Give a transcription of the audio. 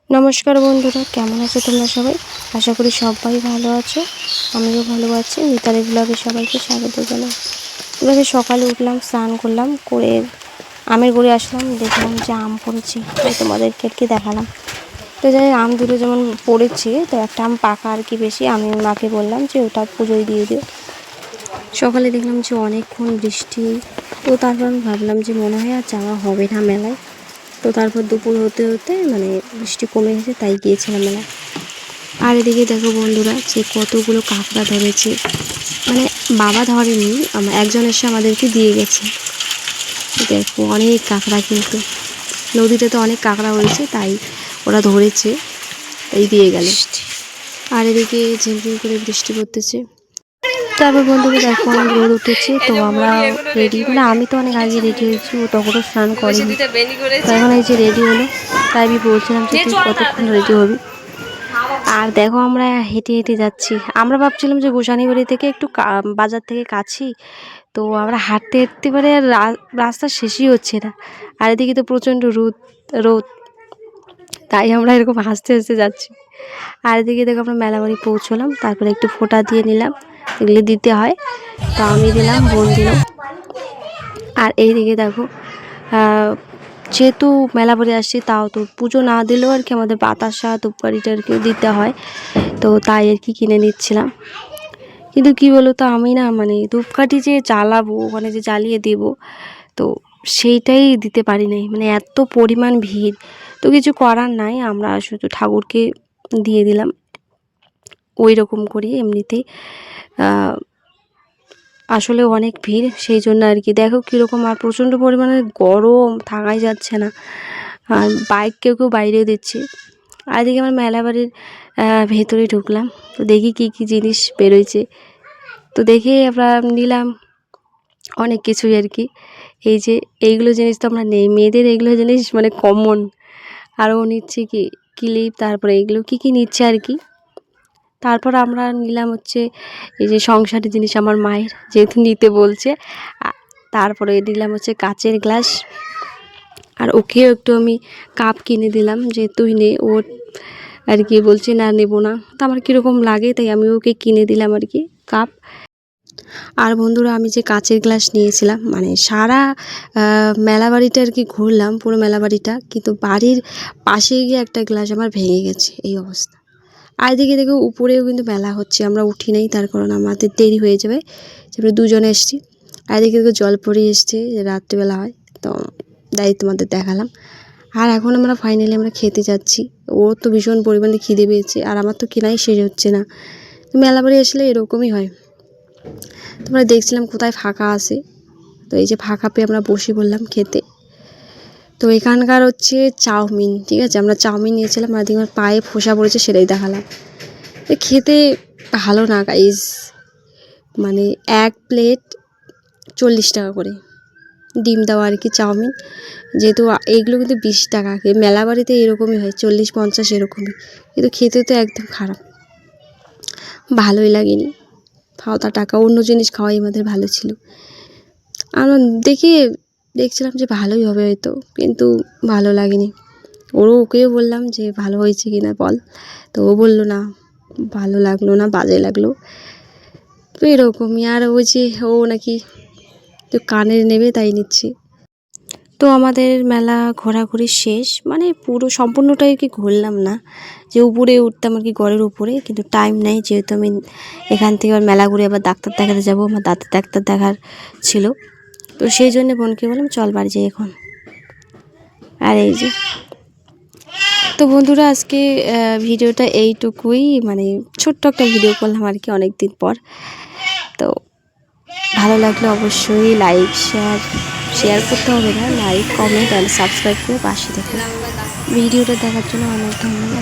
নমস্কার বন্ধুরা, কেমন আছো তোমরা সবাই? আশা করি সবাই ভালো আছো। আমিও ভালো আছি। মিতালি ব্লগে সবাইকে স্বাগত জানাই। এবারে সকালে উঠলাম, স্নান করলাম, করে আমের গড়ে আসলাম, দেখলাম যে আম পড়েছি, তাই তোমাদেরকে আর কি দেখালাম। তো যাই আম দুটো যেমন পড়েছে, তো একটা আম পাকা আর কি বেশি, আমি মাকে বললাম যে ওটা পুজোয় দিয়ে দিও। সকালে দেখলাম যে অনেকক্ষণ বৃষ্টি, তো তারপর আমি ভাবলাম যে মনে হয় আর যাওয়া হবে না মেলায়। তো তারপর দুপুর হতে হতে মানে বৃষ্টি কমে গেছে, তাই গিয়েছিলাম মেলা। আর এদিকে দেখো বন্ধুরা, যে কতগুলো কাঁকড়া ধরেছে, মানে বাবা ধরেনি, একজন এসে আমাদেরকে দিয়ে গেছে। দেখো অনেক কাঁকড়া, কিন্তু নদীতে তো অনেক কাঁকড়া হয়েছে, তাই ওরা ধরেছে, তাই দিয়ে গেল। আর এদিকে ঝিমঝিম করে বৃষ্টি পড়তেছে। তারপর বন্ধুকে দেখো অনেক রোদ উঠেছে, তো আমরা রেডি, মানে আমি তো অনেক আগে রেডি হয়েছি, ও তখনও স্নান করেনি। তো এখন এই যে রেডি হলো, তাই আমি বলছিলাম যে তুই কতক্ষণ রেডি হবি। আর দেখো আমরা হেঁটে হেঁটে যাচ্ছি। আমরা ভাবছিলাম যে গোসানিবাড়ি থেকে একটু বাজার থেকে কাছেই, তো আমরা হাঁটতে হাঁটতে পারে আর রাস্তা শেষই হচ্ছে না। আর এদিকে তো প্রচণ্ড রোদ রোদ, তাই আমরা এরকম হাসতে হাসতে যাচ্ছি। আর এদিকে দেখো আমরা মেলাবাড়ি পৌঁছলাম, তারপরে একটু ফোঁটা দিয়ে নিলাম, এগুলো দিতে হয়, তো আমি দিলাম, বোন দিল। আর এইদিকে দেখো যেহেতু মেলা বাড়ি আসছি, তাও তো পুজো না দিলেও আর কি আমাদের বাতাসা ধূপকাঠিটা আর কি দিতে হয়, তো তাই আর কি কিনে নিচ্ছিলাম। কিন্তু কি বলো তো, আমি না মানে ধূপকাঠি যে জ্বালাবো, মানে যে জ্বালিয়ে দেব, তো সেইটাই দিতে পারি নাই, মানে এত পরিমাণ ভিড়। তো কিছু করার নাই, আমরা শুধু ঠাকুরকে দিয়ে দিলাম ওই রকম করি। এমনিতেই আসলে অনেক ভিড়, সেই জন্য আর কি। দেখো কীরকম, আর প্রচণ্ড পরিমাণে গরম, থাকাই যাচ্ছে না। আর বাইক কেউ কেউ বাইরেও দিচ্ছে। আর এদিকে আমার মেলা বাড়ির ভেতরে ঢুকলাম, তো দেখি কী কী জিনিস বেরোয়ছে, তো দেখে আমরা নিলাম অনেক কিছুই আর কি। এই যে এইগুলো জিনিস তো আমরা নেই, মেয়েদের এইগুলো জিনিস মানে কমন। আরও নিচ্ছে কি ক্লিপ, তারপরে এগুলো কী কী নিচ্ছে আর কি। তারপর আমরা নিলাম হচ্ছে এই যে সংসারের জিনিস, আমার মায়ের যেহেতু নিতে বলছে। তারপরে নিলাম হচ্ছে কাচের গ্লাস, আর ওকেও একটু আমি কাপ কিনে দিলাম, যে তুই নে, ও আর কি বলছে না নেব না, তো আমার কীরকম লাগে, তাই আমি ওকে কিনে দিলাম আর কি কাপ। আর বন্ধুরা, আমি যে কাচের গ্লাস নিয়েছিলাম, মানে সারা মেলা বাড়িটা আর কি ঘুরলাম, পুরো মেলা বাড়িটা, কিন্তু বাড়ির পাশে গিয়ে একটা গ্লাস আমার ভেঙে গেছে, এই অবস্থা। আর এদিকে দেখো উপরেও কিন্তু মেলা হচ্ছে, আমরা উঠি নাই, তার কারণ আমাদের দেরি হয়ে যাবে, আমরা দুজনে এসেছি। আর এদিকে দেখো জলপরি এসছে, রাত্রিবেলা হয়, তো তাই তোমাদের দেখালাম। আর এখন আমরা ফাইনালি আমরা খেতে যাচ্ছি। ওর তো ভীষণ পরিমাণে খিদে পেয়েছে, আর আমার তো কেনাই শেষ হচ্ছে না। তো মেলা বাড়ি আসলে এরকমই হয়। তোমরা দেখছিলাম কোথায় ফাঁকা আছে, তো এই যে ফাঁকা পেয়ে আমরা বসে পড়লাম খেতে। তো এখানকার হচ্ছে চাউমিন, ঠিক আছে, আমরা চাউমিন নিয়েছিলাম, আর আমার পায়ে ফোসা পড়েছে, সেটাই দেখালাম। খেতে ভালো না গাইস, মানে এক প্লেট 40 টাকা করে, ডিম দেওয়া আর কি চাউমিন। যেহেতু এইগুলো কিন্তু 20 টাকা, মেলা বাড়িতে এরকমই হয়, 40-50 এরকমই, কিন্তু খেতে তো একদম খারাপ, ভালোই লাগেনি। ফালতু টাকা, অন্য জিনিস খাওয়াই আমাদের ভালো ছিল। আমরা দেখছিলাম যে ভালোই হবে হয়তো, কিন্তু ভালো লাগেনি। ওকেও বললাম যে ভালো হয়েছে কিনা বল, তো ও বললো না, ভালো লাগলো না, বাজে লাগলো। তো এরকমই। আর ওই যে ও নাকি তো কানের নেবে, তাই নিচ্ছি। তো আমাদের মেলা ঘোরাঘুরি শেষ, মানে পুরো সম্পূর্ণটাই কি ঘুরলাম না, যে উপরে উঠতাম আর কি গড়ের উপরে, কিন্তু টাইম নেই, যেহেতু আমি এখান থেকে আবার মেলা ঘুরে আবার ডাক্তার দেখাতে যাবো, আমার দাঁতের ডাক্তার দেখার ছিল, তো সেই জন্য বোনকে বললাম চল বাড়ি যাই এখন। আর এই যে, তো বন্ধুরা আজকে ভিডিওটা এইটুকুই, মানে ছোট্ট একটা ভিডিও করলাম আর কি অনেক দিন পর। তো ভালো লাগলে অবশ্যই লাইক শেয়ার করতে হবে না, লাইক কমেন্ট অ্যান্ড সাবস্ক্রাইব করে পাশে দেখুন। ভিডিওটা দেখার জন্য অনেক ধন্যবাদ।